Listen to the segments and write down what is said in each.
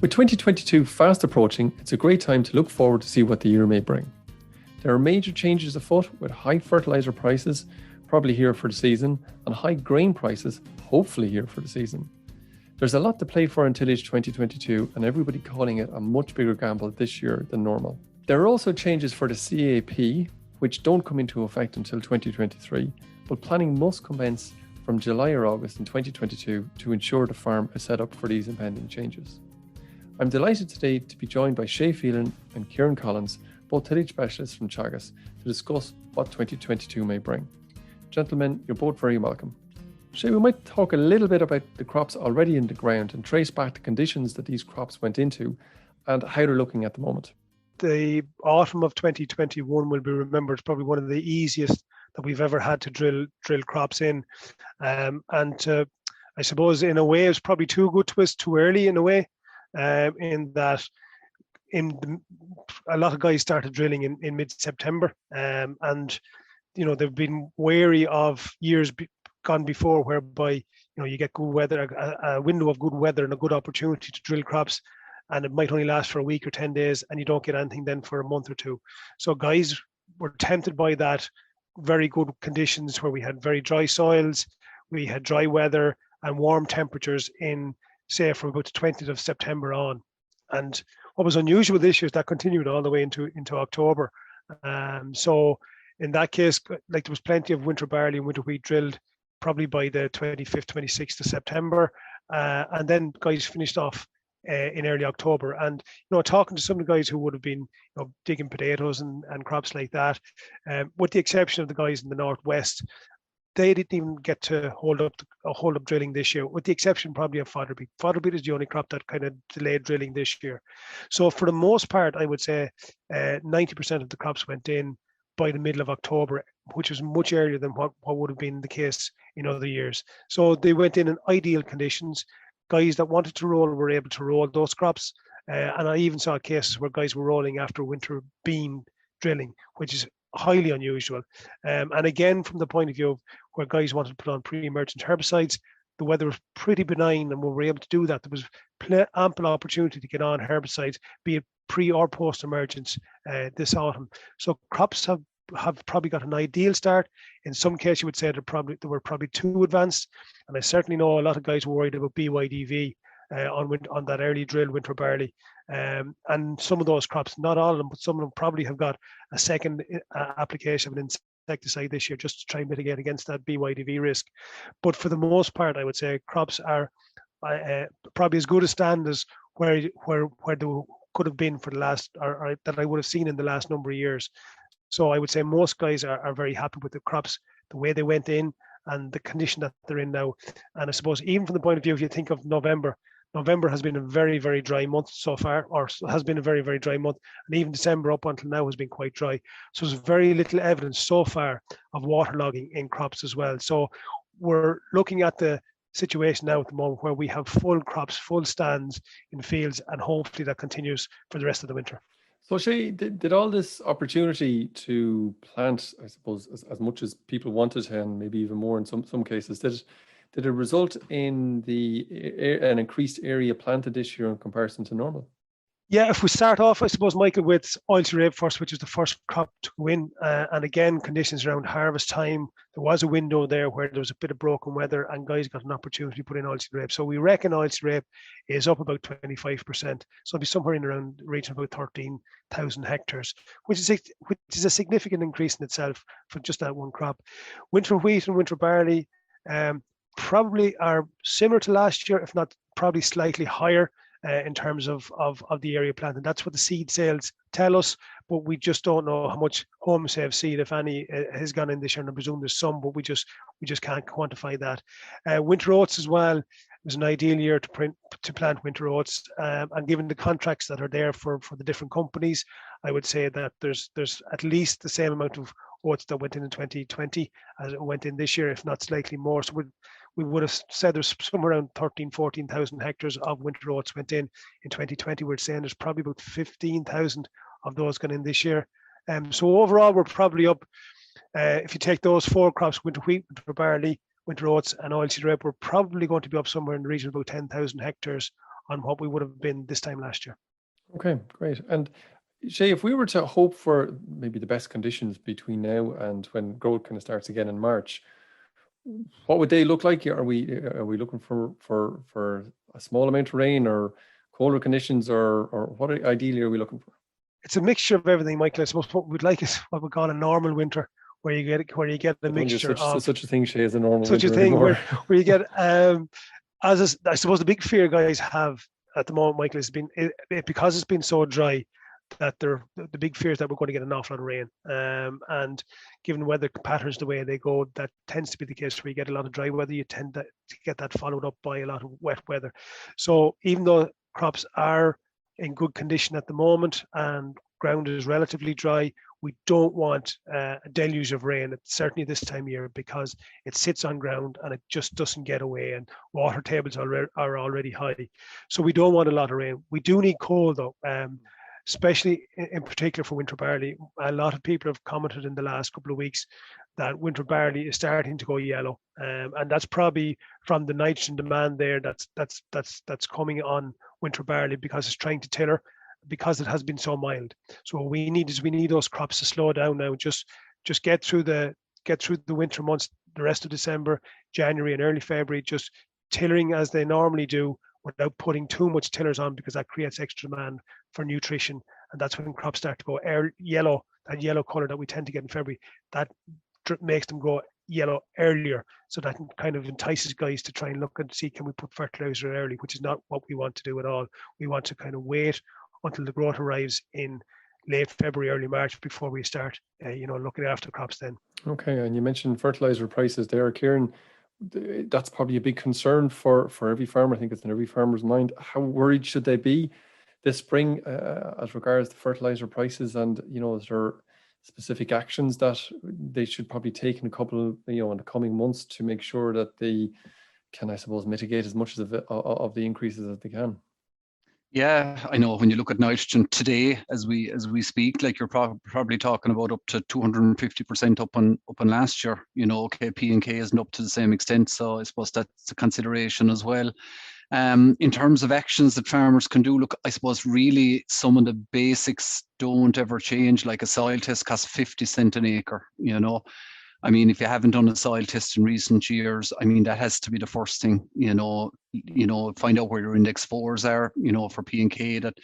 With 2022 fast approaching, it's a great time to look forward to see what the year may bring. There are major changes afoot with high fertiliser prices, probably here for the season, and high grain prices, hopefully here for the season. There's a lot to play for in Tillage 2022 and everybody calling it a much bigger gamble this year than normal. There are also changes for the CAP, which don't come into effect until 2023, but planning must commence from July or August in 2022 to ensure the farm is set up for these impending changes. I'm delighted today to be joined by Shay Phelan and Ciaran Collins, both Tillage Specialists from Teagasc, to discuss what 2022 may bring. Gentlemen, you're both very welcome. Shay, we might talk a little bit about the crops already in the ground and trace back the conditions that these crops went into and how they're looking at the moment. The autumn of 2021 will be remembered as probably one of the easiest that we've ever had to drill crops in. I suppose in a way it's probably too good to us too early in a way, in that a lot of guys started drilling in mid-September, and they've been wary of years gone before whereby you get good weather, a window of good weather and a good opportunity to drill crops, and it might only last for a week or 10 days and you don't get anything then for a month or two. So guys were tempted by that very good conditions where we had very dry soils, we had dry weather and warm temperatures in, say, from about the 20th of September on. And what was unusual this year is that continued all the way into October. So in that case, like, there was plenty of winter barley and winter wheat drilled probably by the 25th, 26th of September. And then guys finished off in early October. And, talking to some of the guys who would have been, digging potatoes and crops like that, with the exception of the guys in the Northwest, they didn't even get to hold up drilling this year, with the exception probably of fodder beet. Fodder beet is the only crop that kind of delayed drilling this year. So for the most part, I would say 90% of the crops went in by the middle of October, which was much earlier than what would have been the case in other years. So they went in ideal conditions. Guys that wanted to roll were able to roll those crops. And I even saw cases where guys were rolling after winter bean drilling, which is highly unusual. And again, from the point of view of where guys wanted to put on pre-emergent herbicides, the weather was pretty benign and we were able to do that. There was ample opportunity to get on herbicides, be it pre or post-emergence this autumn. So crops have probably got an ideal start. In some cases, you would say they were probably too advanced. And I certainly know a lot of guys were worried about BYDV on that early drill winter barley. And some of those crops, not all of them, but some of them probably have got a second application of an insecticide this year just to try and mitigate against that BYDV risk. But for the most part, I would say crops are probably as good a stand as where they could have been for the last, or that I would have seen in the last number of years. So I would say most guys are very happy with the crops, the way they went in and the condition that they're in now. And I suppose even from the point of view, if you think of November has been a very, very dry month so far, or has been a very, very dry month. And even December up until now has been quite dry. So there's very little evidence so far of waterlogging in crops as well. So we're looking at the situation now at the moment where we have full crops, full stands in fields, and hopefully that continues for the rest of the winter. So Shay, did all this opportunity to plant, I suppose, as much as people wanted, and maybe even more in some cases, did it result in an increased area planted this year in comparison to normal? Yeah, if we start off, I suppose, Michael, with oilseed rape first, which is the first crop to go in, and again, conditions around harvest time, there was a window there where there was a bit of broken weather and guys got an opportunity to put in oilseed rape. So we reckon oilseed rape is up about 25%. So it'll be somewhere in around the region of about 13,000 hectares, which is a significant increase in itself for just that one crop. Winter wheat and winter barley probably are similar to last year, if not probably slightly higher. In terms of the area planted. That's what the seed sales tell us, but we just don't know how much home save seed, if any, has gone in this year. And I presume there's some, but we just can't quantify that. Winter oats as well was an ideal year to plant winter oats, and given the contracts that are there for the different companies, I would say that there's at least the same amount of oats that went in 2020 as it went in this year, if not slightly more. So we would have said there's somewhere around 14,000 hectares of winter oats went in 2020. We're saying there's probably about 15,000 of those gone in this year. So overall, we're probably up, if you take those four crops, winter wheat, winter barley, winter oats and oilseed rape, we're probably going to be up somewhere in the region of about 10,000 hectares on what we would have been this time last year. Okay, great. And Shay, if we were to hope for maybe the best conditions between now and when growth kind of starts again in March, what would they look like? Are we looking for a small amount of rain or colder conditions, or what ideally are we looking for? It's a mixture of everything, Michael. I suppose what we'd like is what we call a normal winter, where you get a mixture of such a thing, Shay, as a normal such winter a thing anymore. where you get I suppose the big fear guys have at the moment, Michael, has been because it's been so dry, that the big fear is that we're going to get an awful lot of rain. And given weather patterns the way they go, that tends to be the case where you get a lot of dry weather. You tend to get that followed up by a lot of wet weather. So even though crops are in good condition at the moment and ground is relatively dry, we don't want a deluge of rain, certainly this time of year, because it sits on ground and it just doesn't get away, and water tables are already high. So we don't want a lot of rain. We do need cold though, especially in particular for winter barley. A lot of people have commented in the last couple of weeks that winter barley is starting to go yellow, and that's probably from the nitrogen demand there that's coming on winter barley because it's trying to tiller, because it has been so mild. So what we need those crops to slow down now. Just get through the winter months, the rest of December, January, and early February, just tilling as they normally do without putting too much tillers on, because that creates extra demand for nutrition, and that's when crops start to go yellow. That yellow color that we tend to get in February, that makes them go yellow earlier, so that kind of entices guys to try and look and see, can we put fertilizer early, which is not what we want to do at all. We want to kind of wait until the growth arrives in late February, early March before we start, looking after crops then. Okay, and you mentioned fertilizer prices there, Ciaran. That's probably a big concern for every farmer. I think it's in every farmer's mind. How worried should they be this spring as regards to fertilizer prices? And is there specific actions that they should probably take in in the coming months to make sure that they can, I suppose, mitigate as much of the increases as they can? Yeah, I know when you look at nitrogen today, as we speak, like you're probably talking about up to 250% up on last year. Okay, P&K isn't up to the same extent, so I suppose that's a consideration as well. In terms of actions that farmers can do, look, I suppose really some of the basics don't ever change. Like a soil test costs 50 cents an acre. I mean, if you haven't done a soil test in recent years, I mean, that has to be the first thing, find out where your index 4s are, for P&K, that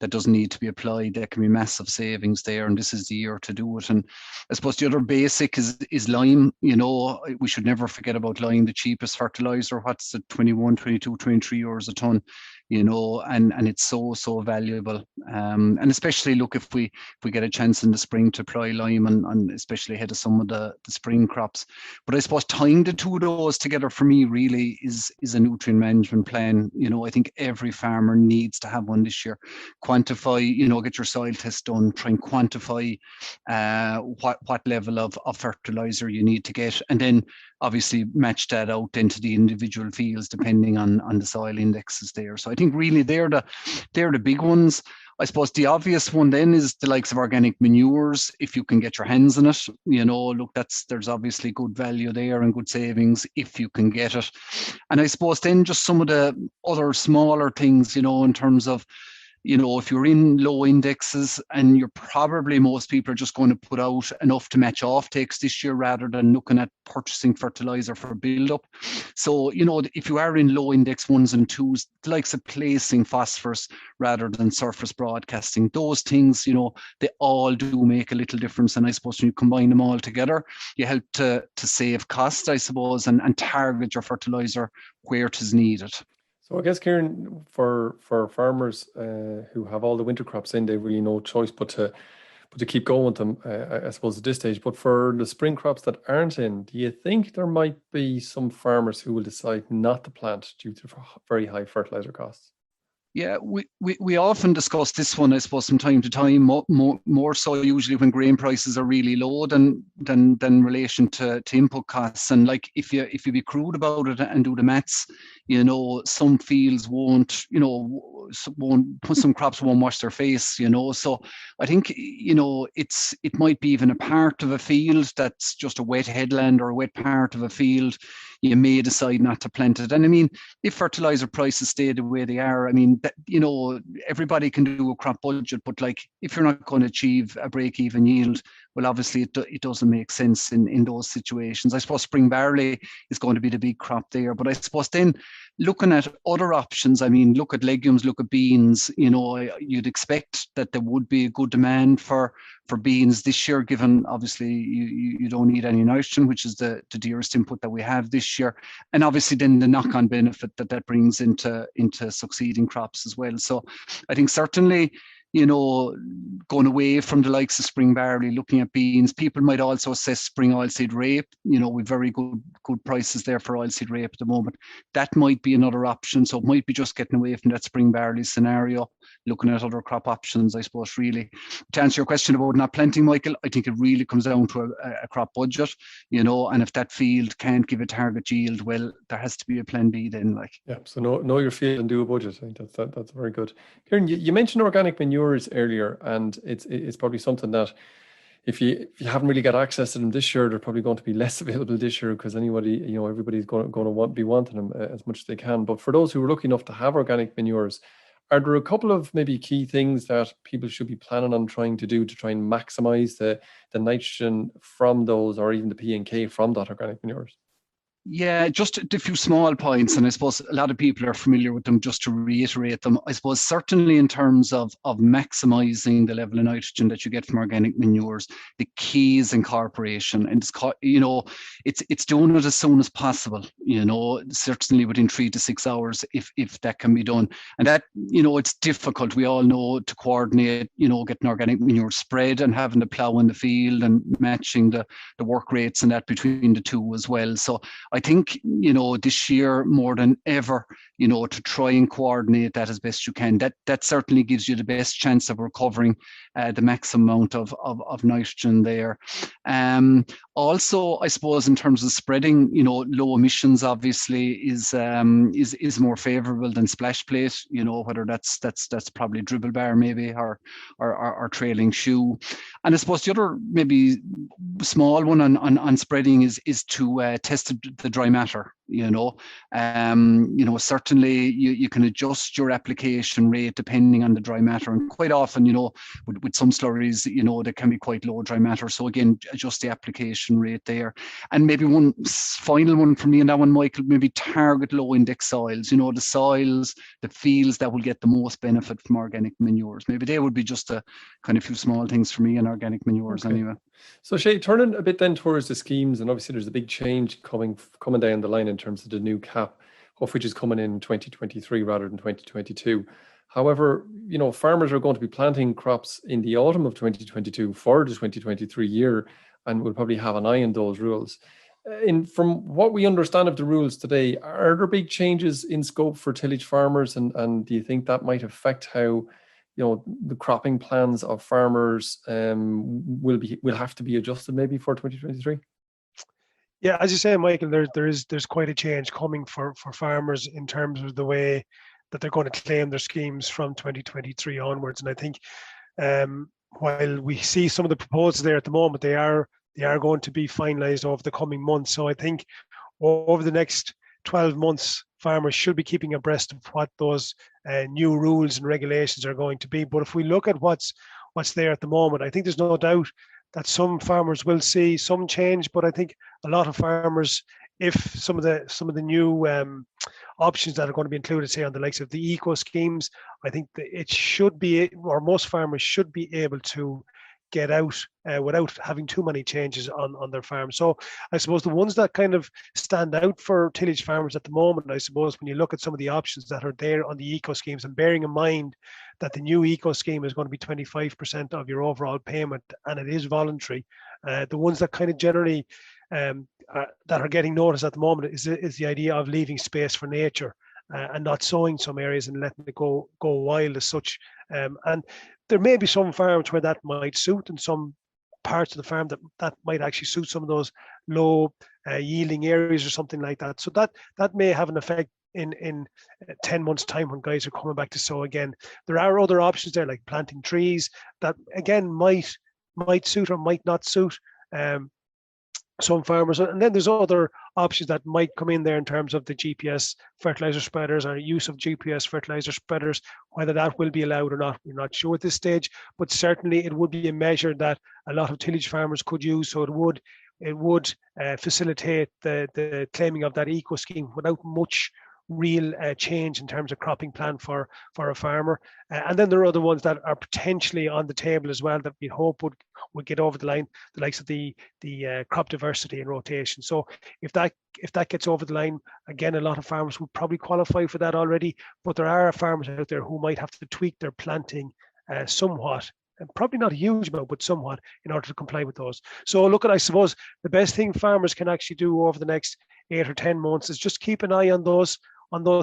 doesn't need to be applied. There can be massive savings there, and this is the year to do it. And I suppose the other basic is lime. We should never forget about lime, the cheapest fertiliser. What's it, 21, 22, 23 euros a ton, and it's so valuable. And especially, look, if we get a chance in the spring to apply lime, and especially ahead of some of the spring crops. But I suppose tying the two of those together for me really is a nutrient management plan. I think every farmer needs to have one this year. Quantify, get your soil test done, try and quantify what level of fertilizer you need to get, and then obviously match that out into the individual fields depending on the soil indexes there. So I think really they're the big ones. I suppose the obvious one then is the likes of organic manures, if you can get your hands on it. Look, there's obviously good value there and good savings if you can get it. And I suppose then just some of the other smaller things, in terms of, if you're in low indexes, and most people are just going to put out enough to match offtakes this year rather than looking at purchasing fertilizer for build-up. So, if you are in low index 1s and 2s, the likes of placing phosphorus rather than surface broadcasting, those things, they all do make a little difference. And I suppose when you combine them all together, you help to save cost, I suppose, and target your fertilizer where it is needed. So I guess, Ciaran, for farmers who have all the winter crops in, they've really no choice but to keep going with them, I suppose, at this stage. But for the spring crops that aren't in, do you think there might be some farmers who will decide not to plant due to very high fertilizer costs? Yeah, we often discuss this one, I suppose, from time to time, more so usually when grain prices are really low than relation to input costs. And like if you be crude about it and do the maths, some fields won't, some crops won't wash their face, So I think, it might be even a part of a field that's just a wet headland or a wet part of a field. You may decide not to plant it. And I mean, if fertilizer prices stay the way they are, I mean, everybody can do a crop budget, but like if you're not going to achieve a break-even yield, well, obviously it doesn't make sense in those situations. I suppose spring barley is going to be the big crop there, but I suppose then looking at other options, I mean, look at legumes, look at beans. You'd expect that there would be a good demand for beans this year, given obviously you don't need any nitrogen, which is the dearest input that we have this year, and obviously then the knock-on benefit that brings into succeeding crops as well. So I think certainly, going away from the likes of spring barley, looking at beans, people might also assess spring oilseed rape. With very good prices there for oilseed rape at the moment. That might be another option. So it might be just getting away from that spring barley scenario, looking at other crop options, I suppose, really. To answer your question about not planting, Michael, I think it really comes down to a crop budget, and if that field can't give a target yield, well, there has to be a plan B then. Yeah, so know your field and do a budget. I think that's very good. Ciaran, you mentioned organic manures earlier, and it's probably something that if you haven't really got access to them this year, they're probably going to be less available this year because everybody's going to be wanting them as much as they can. But for those who are lucky enough to have organic manures, are there a couple of maybe key things that people should be planning on trying to do to try and maximize the nitrogen from those, or even the P and K from that organic manures? Yeah, just a few small points, and I suppose a lot of people are familiar with them. Just to reiterate them, I suppose certainly in terms of maximising the level of nitrogen that you get from organic manures, the key is incorporation, and it's doing it as soon as possible. Certainly within 3 to 6 hours, if that can be done, and that it's difficult. We all know to coordinate, getting organic manure spread and having the plough in the field and matching the work rates and that between the two as well. So I think, this year more than ever, to try and coordinate that as best you can. That certainly gives you the best chance of recovering the maximum amount of nitrogen there. Also, I suppose in terms of spreading, low emissions obviously is more favourable than splash plate. Whether that's probably dribble bar maybe or trailing shoe. And I suppose the other maybe small one on spreading is to test the dry matter. Certainly you can adjust your application rate depending on the dry matter, and quite often, with some slurries, there can be quite low dry matter. So again, adjust the application rate there. And maybe one final one from me on that one, Michael, maybe target low index soils. The soils, the fields that will get the most benefit from organic manures. Maybe they would be just a kind of few small things for me in organic manures. Okay. Anyway. So Shay, turning a bit then towards the schemes, and obviously there's a big change coming down the line in terms of the new cap, which is coming in 2023 rather than 2022. However, farmers are going to be planting crops in the autumn of 2022 for the 2023 year, and will probably have an eye on those rules. From what we understand of the rules today, are there big changes in scope for tillage farmers, and do you think that might affect how the cropping plans of farmers will have to be adjusted maybe for 2023? Yeah, as you say, Michael, there's quite a change coming for farmers in terms of the way that they're going to claim their schemes from 2023 onwards. And I think while we see some of the proposals there at the moment, they are going to be finalised over the coming months. So I think over the next 12 months, farmers should be keeping abreast of what those new rules and regulations are going to be. But if we look at what's there at the moment, I think there's no doubt that some farmers will see some change, but I think a lot of farmers, if some of the new options that are going to be included, say on the likes of the eco schemes, I think that it should be, or most farmers should be able to get out without having too many changes on their farm. So I suppose the ones that kind of stand out for tillage farmers at the moment, I suppose when you look at some of the options that are there on the eco schemes, and bearing in mind that the new eco scheme is going to be 25% of your overall payment and it is voluntary, the ones that kind of generally that are getting noticed at the moment is the idea of leaving space for nature and not sowing some areas and letting it go wild as such. And there may be some farms where that might suit and some parts of the farm that might actually suit some of those low yielding areas or something like that. So that may have an effect in 10 months time when guys are coming back to sow again. There are other options there, like planting trees, that again might suit or might not suit some farmers. And then there's other options that might come in there in terms of the GPS fertilizer spreaders or use of GPS fertilizer spreaders. Whether that will be allowed or not, we're not sure at this stage, but certainly it would be a measure that a lot of tillage farmers could use. So it would facilitate the claiming of that eco scheme without much real change in terms of cropping plan for a farmer. And then there are other ones that are potentially on the table as well that we hope would get over the line, the likes of the crop diversity and rotation. So if that gets over the line, again, a lot of farmers would probably qualify for that already, but there are farmers out there who might have to tweak their planting somewhat, and probably not a huge amount, but somewhat, in order to comply with those. So look, I suppose the best thing farmers can actually do over the next 8 or 10 months is just keep an eye on those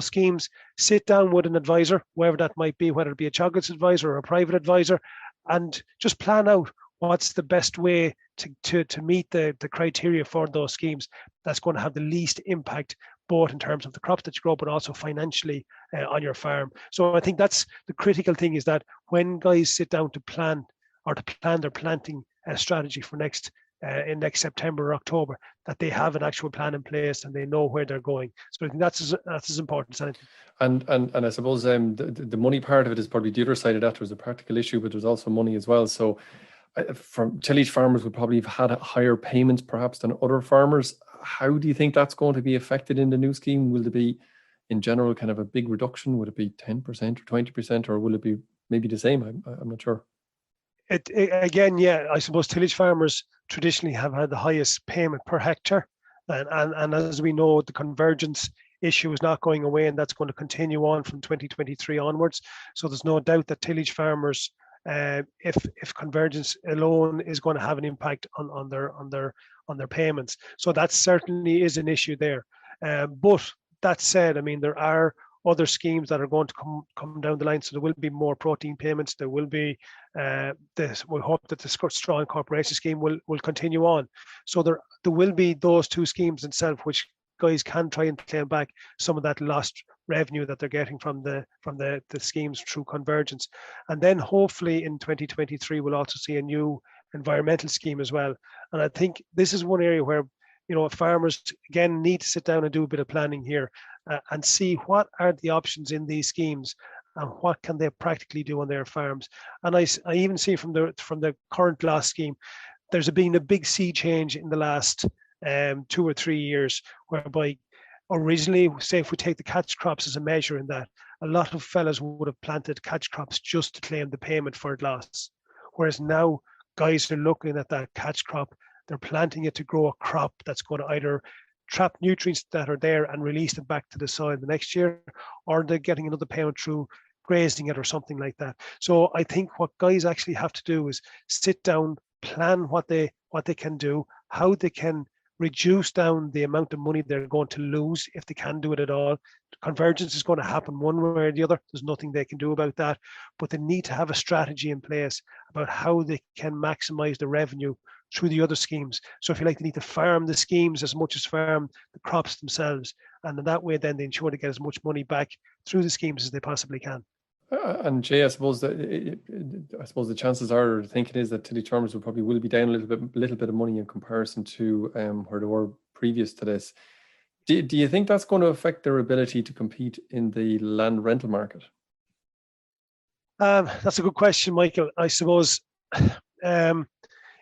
schemes, sit down with an advisor, whoever that might be, whether it be a Teagasc advisor or a private advisor, and just plan out what's the best way to meet the criteria for those schemes that's going to have the least impact, both in terms of the crops that you grow, but also financially on your farm. So I think that's the critical thing, is that when guys sit down to plan their planting strategy for next September or October, that they have an actual plan in place and they know where they're going. So I think that's as important as anything. And I suppose the money part of it is probably the other side of that. There's a practical issue, but there's also money as well. So from tillage farmers would probably have had higher payments perhaps than other farmers. How do you think that's going to be affected in the new scheme? Will there be, in general, kind of a big reduction? Would it be 10% or 20%, or will it be maybe the same? I'm not sure. It again, yeah, I suppose tillage farmers traditionally have had the highest payment per hectare, and as we know, the convergence issue is not going away, and that's going to continue on from 2023 onwards. So there's no doubt that tillage farmers, if convergence alone is going to have an impact on their payments, so that certainly is an issue there. But that said, I mean, there are other schemes that are going to come down the line. So there will be more protein payments. There will be we hope that the straw incorporation scheme will continue on. So there will be those two schemes itself, which guys can try and claim back some of that lost revenue that they're getting from the schemes through convergence. And then hopefully in 2023 we'll also see a new environmental scheme as well. And I think this is one area where, you know, farmers again need to sit down and do a bit of planning here and see what are the options in these schemes and what can they practically do on their farms. And I even see from the current GLAS scheme, there's been a big sea change in the last 2 or 3 years, whereby originally, say if we take the catch crops as a measure in that, a lot of fellas would have planted catch crops just to claim the payment for GLAS. Whereas now guys are looking at that catch crop, they're planting it to grow a crop that's going to either trap nutrients that are there and release them back to the soil the next year, or they're getting another payment through grazing it or something like that. So I think what guys actually have to do is sit down, plan what they can do, how they can reduce down the amount of money they're going to lose if they can do it at all. Convergence is going to happen one way or the other. There's nothing they can do about that, but they need to have a strategy in place about how they can maximize the revenue through the other schemes. So if you like, they need to farm the schemes as much as farm the crops themselves. And in that way, then they ensure to get as much money back through the schemes as they possibly can. And Jay, I suppose the chances are, thinking is that tillage farmers will be down a little bit of money in comparison to where they were previous to this. Do you think that's going to affect their ability to compete in the land rental market? That's a good question, Michael. I suppose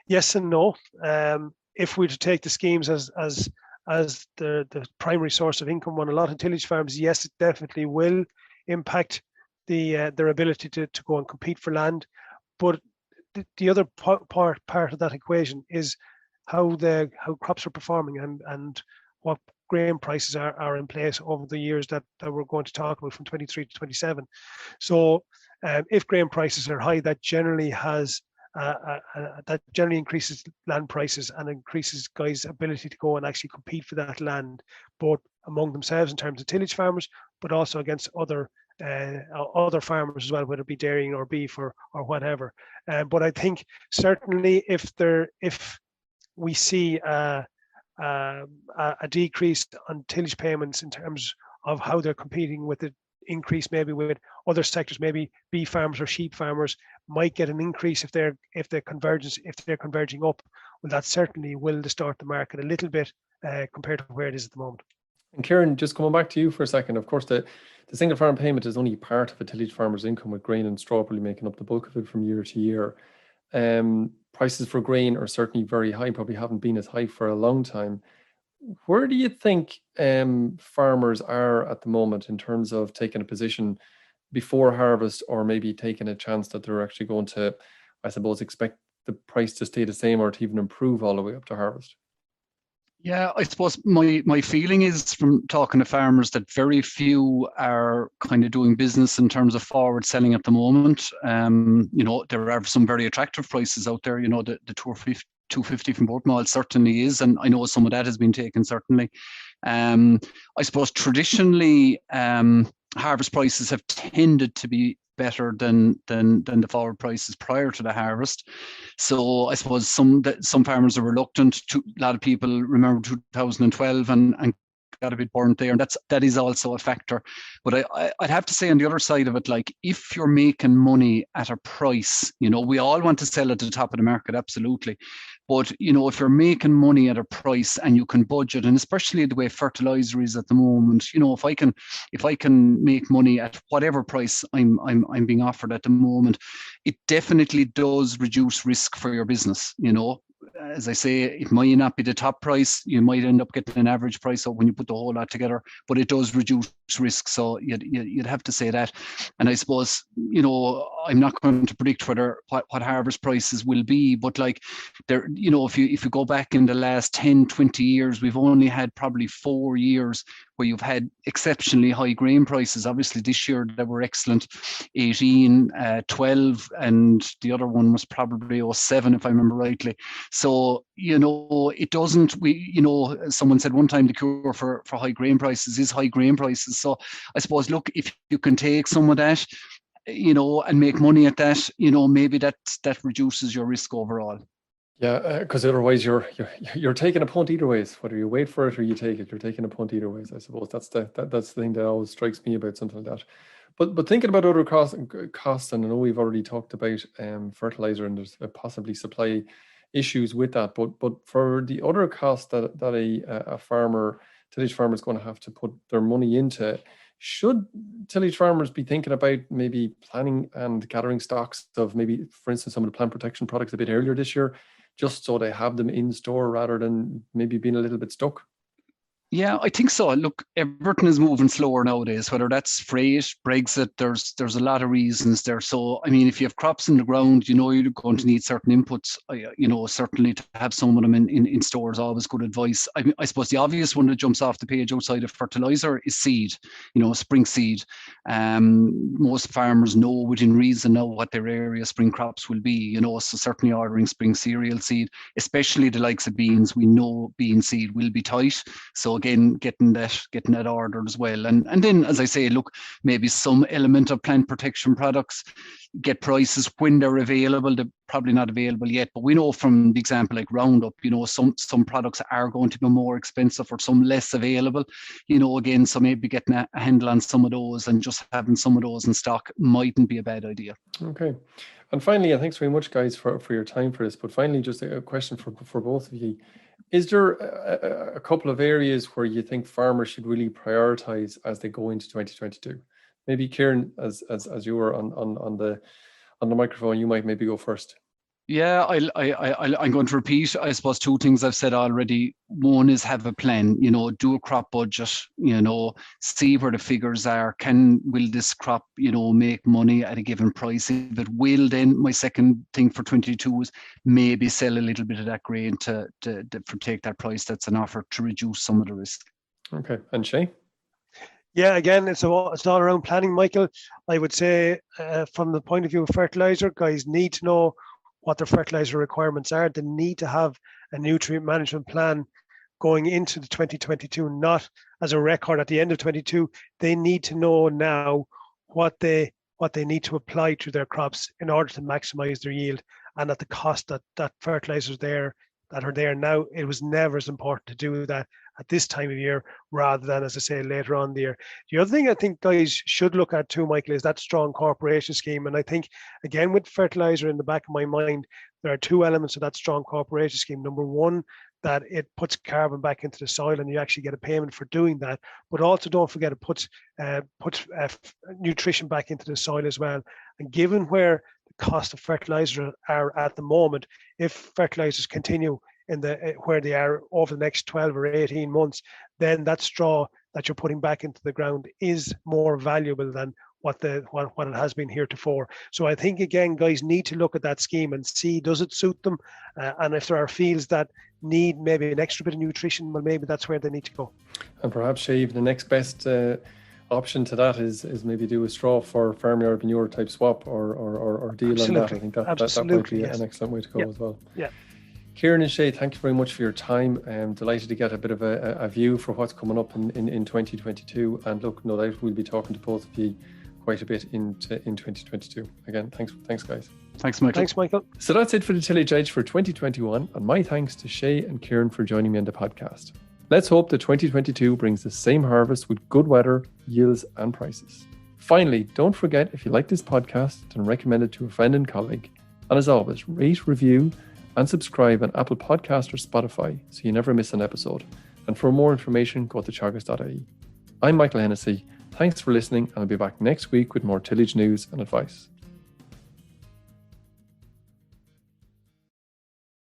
yes and no. If we to take the schemes as the primary source of income on a lot of tillage farms, yes, it definitely will impact their ability to go and compete for land. But the other part of that equation is how crops are performing and what grain prices are in place over the years that we're going to talk about from 23 to 27. So if grain prices are high, that generally increases land prices and increases guys' ability to go and actually compete for that land, both among themselves in terms of tillage farmers, but also against other other farmers as well, whether it be dairying or beef or whatever. But I think certainly if we see a decrease on tillage payments in terms of how they're competing with the increase, maybe with other sectors, maybe beef farmers or sheep farmers might get an increase if they're converging up. Well, that certainly will distort the market a little bit compared to where it is at the moment. And Ciaran, just coming back to you for a second, of course, the single farm payment is only part of a tillage farmer's income, with grain and straw probably making up the bulk of it from year to year. Prices for grain are certainly very high, probably haven't been as high for a long time. Where do you think farmers are at the moment in terms of taking a position before harvest, or maybe taking a chance that they're actually going to, I suppose, expect the price to stay the same or to even improve all the way up to harvest? Yeah, I suppose my feeling is from talking to farmers that very few are kind of doing business in terms of forward selling at the moment. There are some very attractive prices out there. The 250 from Portmall certainly is, and I know some of that has been taken certainly. I suppose traditionally harvest prices have tended to be better than the forward prices prior to the harvest. So I suppose some farmers are reluctant. A lot of people remember 2012 and got a bit burnt there, and that is also a factor. But I'd have to say on the other side of it, like if you're making money at a price, we all want to sell at the top of the market, absolutely. But if you're making money at a price and you can budget, and especially the way fertiliser is at the moment, if I can make money at whatever price I'm being offered at the moment, it definitely does reduce risk for your business. As I say, it might not be the top price. You might end up getting an average price when you put the whole lot together, but it does reduce risk. So you'd have to say that. And I suppose, I'm not going to predict what harvest prices will be, but like there, if you go back in the last 10, 20 years, we've only had probably 4 years where you've had exceptionally high grain prices. Obviously this year they were excellent, 18, 12, and the other one was probably 07 if I remember rightly. So, it doesn't, someone said one time the cure for high grain prices is high grain prices. So I suppose, look, if you can take some of that, and make money at that, maybe that reduces your risk overall. Yeah, because otherwise you're taking a punt either ways. Whether you wait for it or you take it, you're taking a punt either ways. I suppose that's the thing that always strikes me about something like that. But thinking about other costs, and I know we've already talked about fertiliser, and there's possibly supply issues with that. But for the other costs that a tillage farmer is going to have to put their money into, should tillage farmers be thinking about maybe planning and gathering stocks of maybe, for instance, some of the plant protection products a bit earlier this year, just so they have them in store rather than maybe being a little bit stuck? Yeah, I think so. Look, everything is moving slower nowadays, whether that's freight, Brexit, there's a lot of reasons there. So, I mean, if you have crops in the ground, you're going to need certain inputs. Certainly to have some of them in stores, always good advice. I suppose the obvious one that jumps off the page outside of fertiliser is seed, spring seed. Most farmers know within reason now what their area spring crops will be, so certainly ordering spring cereal seed, especially the likes of beans. We know bean seed will be tight. So again, getting that ordered as well. And then, as I say, look, maybe some element of plant protection products, get prices when they're available. They're probably not available yet, but we know from the example like Roundup, some products are going to be more expensive or some less available, again, so maybe getting a handle on some of those and just having some of those in stock mightn't be a bad idea. Okay. And finally, and thanks very much, guys, for your time for this, but finally, just a question for both of you. Is there a couple of areas where you think farmers should really prioritize as they go into 2022? Maybe Ciaran, as you were on the microphone, you might maybe go first. Yeah, I'm going to repeat, I suppose, 2 things I've said already. One is have a plan, do a crop budget, see where the figures are. Will this crop, make money at a given price? If it will, then my second thing for 22 is maybe sell a little bit of that grain to take that price that's an offer to reduce some of the risk. Okay, and Shay? Yeah, again, it's all around planning, Michael. I would say from the point of view of fertiliser, guys need to know what their fertiliser requirements are. They need to have a nutrient management plan going into the 2022, not as a record at the end of 22. They need to know now what they need to apply to their crops in order to maximize their yield, and at the cost that fertilizers that are there now. It was never as important to do that at this time of year rather than, as I say, later on in the year. The other thing I think guys should look at too, Michael, is that strong corporation scheme. And I think, again, with fertilizer in the back of my mind, there are two elements of that strong corporation scheme. Number one, that it puts carbon back into the soil and you actually get a payment for doing that. But also don't forget it puts nutrition back into the soil as well. And given where the cost of fertilizer are at the moment, if fertilizers continue in where they are over the next 12 or 18 months, then that straw that you're putting back into the ground is more valuable than what it has been heretofore. So I think, again, guys need to look at that scheme and see, does it suit them? And if there are fields that need maybe an extra bit of nutrition, well, maybe that's where they need to go. And perhaps, Shay, the next best option to that is maybe do a straw for farmyard manure type swap or deal Absolutely. on that. I think that might be an excellent way to go as well. Yeah. Ciaran and Shay, thank you very much for your time. I'm delighted to get a bit of a view for what's coming up in 2022. And look, no doubt we'll be talking to both of you quite a bit in 2022. Again, thanks guys. Thanks, Michael. So that's it for the Tillage Edge for 2021. And my thanks to Shay and Ciaran for joining me on the podcast. Let's hope that 2022 brings the same harvest with good weather, yields and prices. Finally, don't forget, if you like this podcast, to recommend it to a friend and colleague. And as always, rate, review and subscribe on Apple Podcasts or Spotify so you never miss an episode. And for more information, go to teagasc.ie. I'm Michael Hennessy. Thanks for listening, and I'll be back next week with more tillage news and advice.